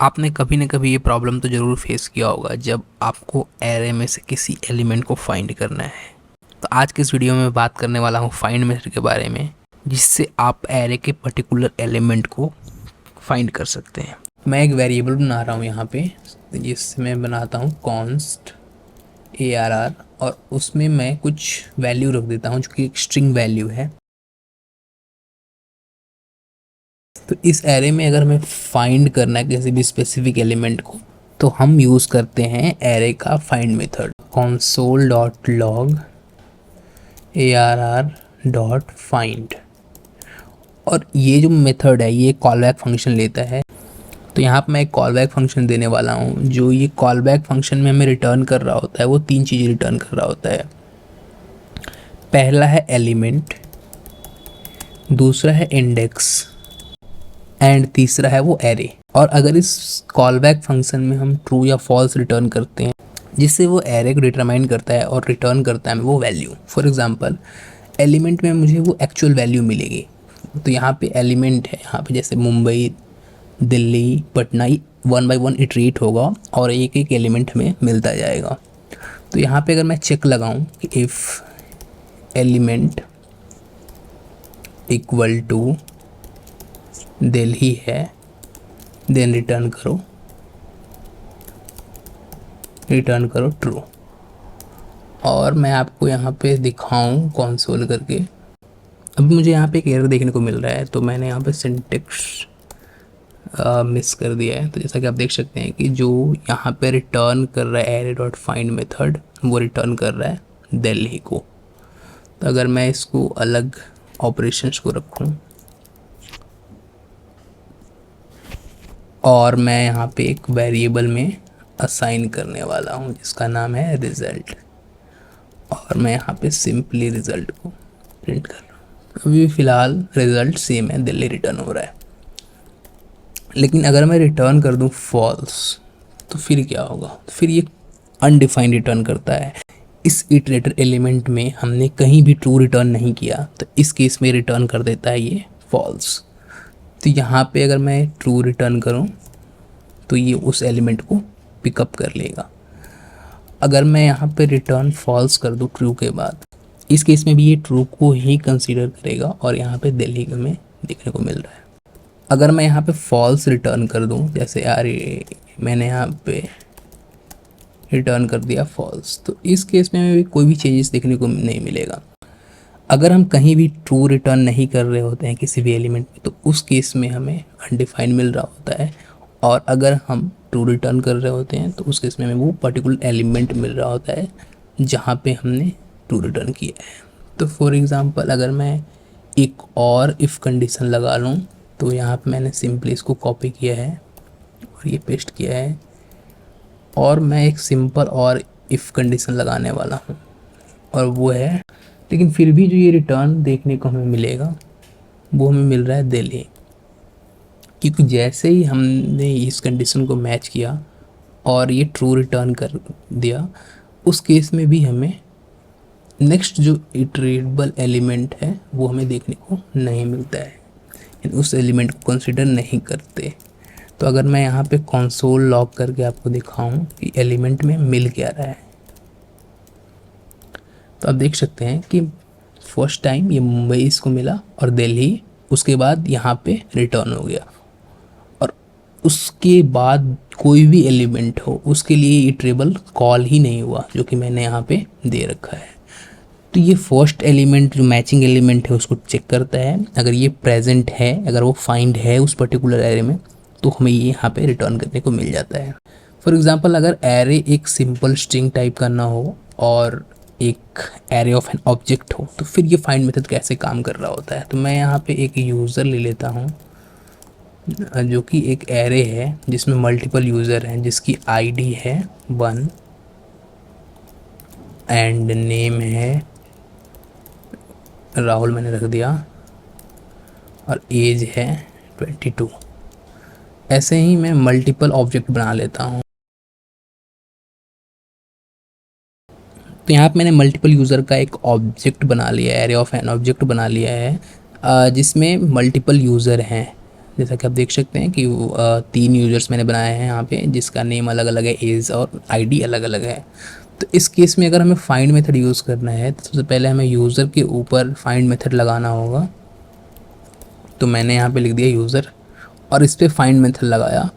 आपने कभी न कभी ये प्रॉब्लम तो ज़रूर फेस किया होगा जब आपको एरे में से किसी एलिमेंट को फाइंड करना है। तो आज के इस वीडियो में बात करने वाला हूँ फाइंड मेथड के बारे में, जिससे आप एरे के पर्टिकुलर एलिमेंट को फाइंड कर सकते हैं। मैं एक वेरिएबल बना रहा हूँ यहाँ पे, जिससे मैं बनाता हूँ कॉन्स्ट ARR, और उसमें मैं कुछ वैल्यू रख देता हूँ जो कि एक स्ट्रिंग वैल्यू है। तो इस एरे में अगर हमें फाइंड करना है किसी भी स्पेसिफिक एलिमेंट को, तो हम यूज़ करते हैं एरे का फाइंड मेथड console.log arr.find। और ये जो मेथड है ये कॉल बैक फंक्शन लेता है। तो यहाँ पर मैं एक कॉल बैक फंक्शन देने वाला हूँ। जो ये कॉल बैक फंक्शन में हमें रिटर्न कर रहा होता है वो तीन चीज़ें रिटर्न कर रहा होता है। पहला है एलिमेंट, दूसरा है इंडेक्स, एंड तीसरा है वो एरे। और अगर इस कॉल बैक फंक्शन में हम ट्रू या फॉल्स रिटर्न करते हैं, जिससे वो एरे को डिटरमाइन करता है और रिटर्न करता है वो वैल्यू। फॉर एग्जांपल एलिमेंट में मुझे वो एक्चुअल वैल्यू मिलेगी। तो यहाँ पे एलिमेंट है, यहाँ पे जैसे मुंबई, दिल्ली, पटना, 1 बाय 1 इटरेट होगा और एक एक एलिमेंट हमें मिलता जाएगा। तो यहाँ पे अगर मैं चेक लगाऊँ कि if element equal to Delhi है, देन रिटर्न करो ट्रू। और मैं आपको यहाँ पे दिखाऊं कंसोल करके। अभी मुझे यहाँ पे एक एरर देखने को मिल रहा है, तो मैंने यहाँ पे सिंटेक्स मिस कर दिया है। तो जैसा कि आप देख सकते हैं कि जो यहाँ पे रिटर्न कर रहा है एरे डॉट फाइंड मेथड, वो रिटर्न कर रहा है दिल्ली को। तो अगर मैं इसको अलग ऑपरेशंस को रखूँ और मैं यहाँ पे एक वेरिएबल में असाइन करने वाला हूँ जिसका नाम है रिज़ल्ट, और मैं यहाँ पे सिंपली रिज़ल्ट को प्रिंट कर रहा हूँ। अभी फ़िलहाल रिज़ल्ट सेम है, दिल्ली रिटर्न हो रहा है। लेकिन अगर मैं रिटर्न कर दूँ फॉल्स, तो फिर क्या होगा? तो फिर ये अनडिफाइंड रिटर्न करता है। इस इटरेटर एलिमेंट में हमने कहीं भी ट्रू रिटर्न नहीं किया, तो इस केस में रिटर्न कर देता है ये फॉल्स। तो यहाँ पे अगर मैं ट्रू रिटर्न करूँ तो ये उस एलिमेंट को पिकअप कर लेगा। अगर मैं यहाँ पे रिटर्न फॉल्स कर दूँ ट्रू के बाद, इस केस में भी ये ट्रू को ही कंसीडर करेगा और यहाँ पे दिल्ली हमें देखने को मिल रहा है। अगर मैं यहाँ पे फॉल्स रिटर्न कर दूँ, जैसे यार मैंने यहाँ पे रिटर्न कर दिया फॉल्स, तो इस केस में भी कोई भी चेंजेस देखने को नहीं मिलेगा। अगर हम कहीं भी ट्रू रिटर्न नहीं कर रहे होते हैं किसी भी एलिमेंट में, तो उस केस में हमें अनडिफाइंड मिल रहा होता है। और अगर हम ट्रू रिटर्न कर रहे होते हैं तो उस केस में हमें वो पर्टिकुलर एलिमेंट मिल रहा होता है जहाँ पे हमने ट्रू रिटर्न किया है। तो फॉर एग्ज़ाम्पल अगर मैं एक और इफ़ कंडीशन लगा लूँ, तो यहाँ पे मैंने सिंपली इसको कॉपी किया है और ये पेस्ट किया है, और मैं एक सिंपल और इफ़ कंडीशन लगाने वाला हूँ, और वो है, लेकिन फिर भी जो ये रिटर्न देखने को हमें मिलेगा वो हमें मिल रहा है दिल्ली। क्योंकि जैसे ही हमने इस कंडीशन को मैच किया और ये ट्रू रिटर्न कर दिया, उस केस में भी हमें नेक्स्ट जो इटरेटेबल एलिमेंट है वो हमें देखने को नहीं मिलता है, उस एलिमेंट को कंसिडर नहीं करते। तो अगर मैं यहाँ पे कंसोल लॉग करके आपको दिखाऊं कि एलिमेंट में मिल क्या रहा है, तो आप देख सकते हैं कि फर्स्ट टाइम ये मुंबई इसको मिला और दिल्ली, उसके बाद यहाँ पे रिटर्न हो गया, और उसके बाद कोई भी एलिमेंट हो उसके लिए ये टेबल कॉल ही नहीं हुआ, जो कि मैंने यहाँ पे दे रखा है। तो ये फर्स्ट एलिमेंट जो मैचिंग एलिमेंट है उसको चेक करता है। अगर ये प्रेजेंट है, अगर वो फाइंड है उस पर्टिकुलर एरे में, तो हमें ये यहाँ पे रिटर्न करने को मिल जाता है। फॉर एग्जांपल अगर एरे एक सिंपल स्ट्रिंग टाइप का ना हो और एक एरे ऑफ एन ऑब्जेक्ट हो, तो फिर ये फाइंड मेथड कैसे काम कर रहा होता है? तो मैं यहाँ पे एक यूज़र ले लेता हूँ जो कि एक एरे है जिसमें मल्टीपल यूज़र हैं, जिसकी आईडी है 1 एंड नेम है राहुल, मैंने रख दिया, और एज है 22। ऐसे ही मैं मल्टीपल ऑब्जेक्ट बना लेता हूँ। तो यहाँ पे मैंने मल्टीपल यूज़र का एक ऑब्जेक्ट बना लिया है, एरे ऑफ एन ऑब्जेक्ट बना लिया है जिसमें मल्टीपल यूज़र हैं, जैसा कि आप देख सकते हैं कि 3 यूज़र्स मैंने बनाए हैं यहाँ पे, जिसका नेम अलग अलग है, एज और आईडी अलग अलग है। तो इस केस में अगर हमें फाइंड मेथड यूज़ करना है तो सबसे पहले हमें यूज़र के ऊपर फाइंड मेथड लगाना होगा। तो मैंने यहाँ पे लिख दिया यूज़र और इस पर फाइंड मेथड लगाया।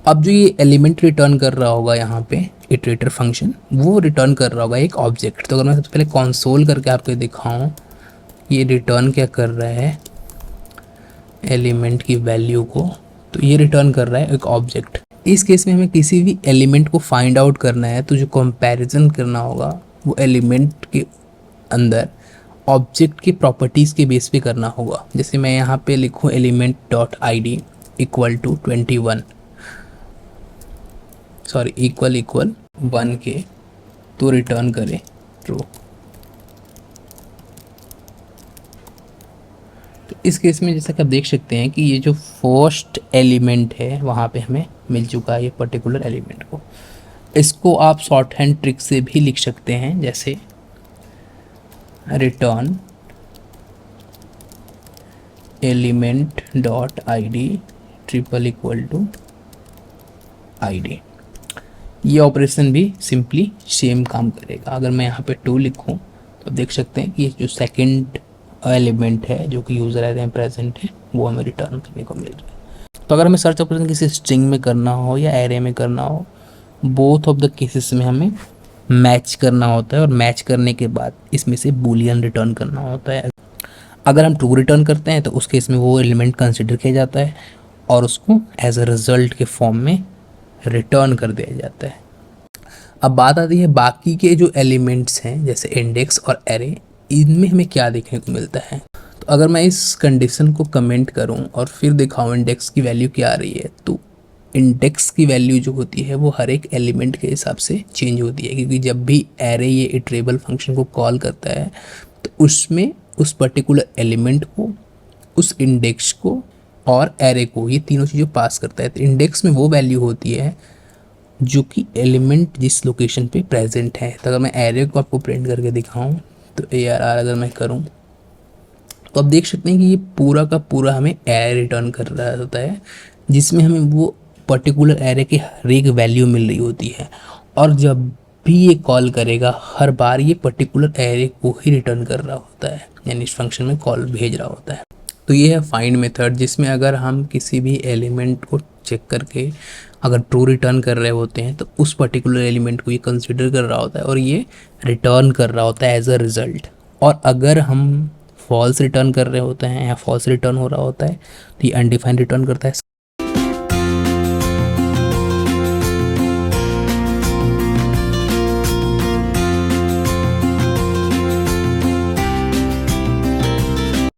अब जो ये एलिमेंट रिटर्न कर रहा होगा यहाँ पे इटरेटर फंक्शन, वो रिटर्न कर रहा होगा एक ऑब्जेक्ट। तो अगर मैं सबसे पहले कंसोल करके आपको दिखाऊं, ये रिटर्न क्या कर रहा है एलिमेंट की वैल्यू को, तो ये रिटर्न कर रहा है एक ऑब्जेक्ट। इस केस में हमें किसी भी एलिमेंट को फाइंड आउट करना है तो जो कंपैरिजन करना होगा वो एलिमेंट के अंदर ऑब्जेक्ट की प्रॉपर्टीज़ के बेस पे करना होगा। जैसे मैं यहाँ पे लिखूँ element dot I D equal to 21, sorry equal 1 के, तो रिटर्न करे ट्रू। तो इस केस में जैसा कि आप देख सकते हैं कि ये जो फर्स्ट एलिमेंट है वहाँ पे हमें मिल चुका है ये पर्टिकुलर एलिमेंट को। इसको आप शॉर्ट हैंड ट्रिक से भी लिख सकते हैं, जैसे return element dot I D triple equal to I D. ये ऑपरेशन भी सिंपली सेम काम करेगा। अगर मैं यहाँ पे 2 लिखूँ तो देख सकते हैं कि ये जो सेकंड एलिमेंट है जो कि यूज़र एरे में प्रेजेंट है वो हमें रिटर्न करने को मिल रहा है। तो अगर हमें सर्च ऑपरेशन किसी स्ट्रिंग में करना हो या एरे में करना हो, बोथ ऑफ द केसेस में हमें मैच करना होता है और मैच करने के बाद इसमें से बूलियन रिटर्न करना होता है। अगर हम ट्रू रिटर्न करते हैं तो उस केस में वो एलिमेंट कंसिडर किया जाता है और उसको एज अ रिजल्ट के फॉर्म में रिटर्न कर दिया जाता है। अब बात आती है बाकी के जो एलिमेंट्स हैं जैसे इंडेक्स और एरे, इनमें हमें क्या देखने को मिलता है। तो अगर मैं इस कंडीशन को कमेंट करूं और फिर दिखाऊं इंडेक्स की वैल्यू क्या आ रही है, तो इंडेक्स की वैल्यू जो होती है वो हर एक एलिमेंट के हिसाब से चेंज होती है, क्योंकि जब भी एरे ये इटरेबल फंक्शन को कॉल करता है तो उसमें उस पर्टिकुलर एलिमेंट को, उस इंडेक्स को और एरे को, ये तीनों चीज़ें पास करता है। तो इंडेक्स में वो वैल्यू होती है जो कि एलिमेंट जिस लोकेशन पे प्रेजेंट है। तो अगर मैं एरे को आपको प्रिंट करके दिखाऊं तो ARR अगर मैं करूं तो आप देख सकते हैं कि ये पूरा का पूरा हमें एरे रिटर्न कर रहा होता है, जिसमें हमें वो पर्टिकुलर एरे की हर एक वैल्यू मिल रही होती है। और जब भी ये कॉल करेगा हर बार ये पर्टिकुलर एरे को ही रिटर्न कर रहा होता है, यानी इस फंक्शन में कॉल भेज रहा होता है। तो ये है फाइंड मेथड, जिसमें अगर हम किसी भी एलिमेंट को चेक करके अगर ट्रू रिटर्न कर रहे होते हैं तो उस पर्टिकुलर एलिमेंट को ये कंसिडर कर रहा होता है और ये रिटर्न कर रहा होता है एज अ रिजल्ट। और अगर हम फॉल्स रिटर्न कर रहे होते हैं या फॉल्स रिटर्न हो रहा होता है तो ये अनडिफाइंड रिटर्न करता है,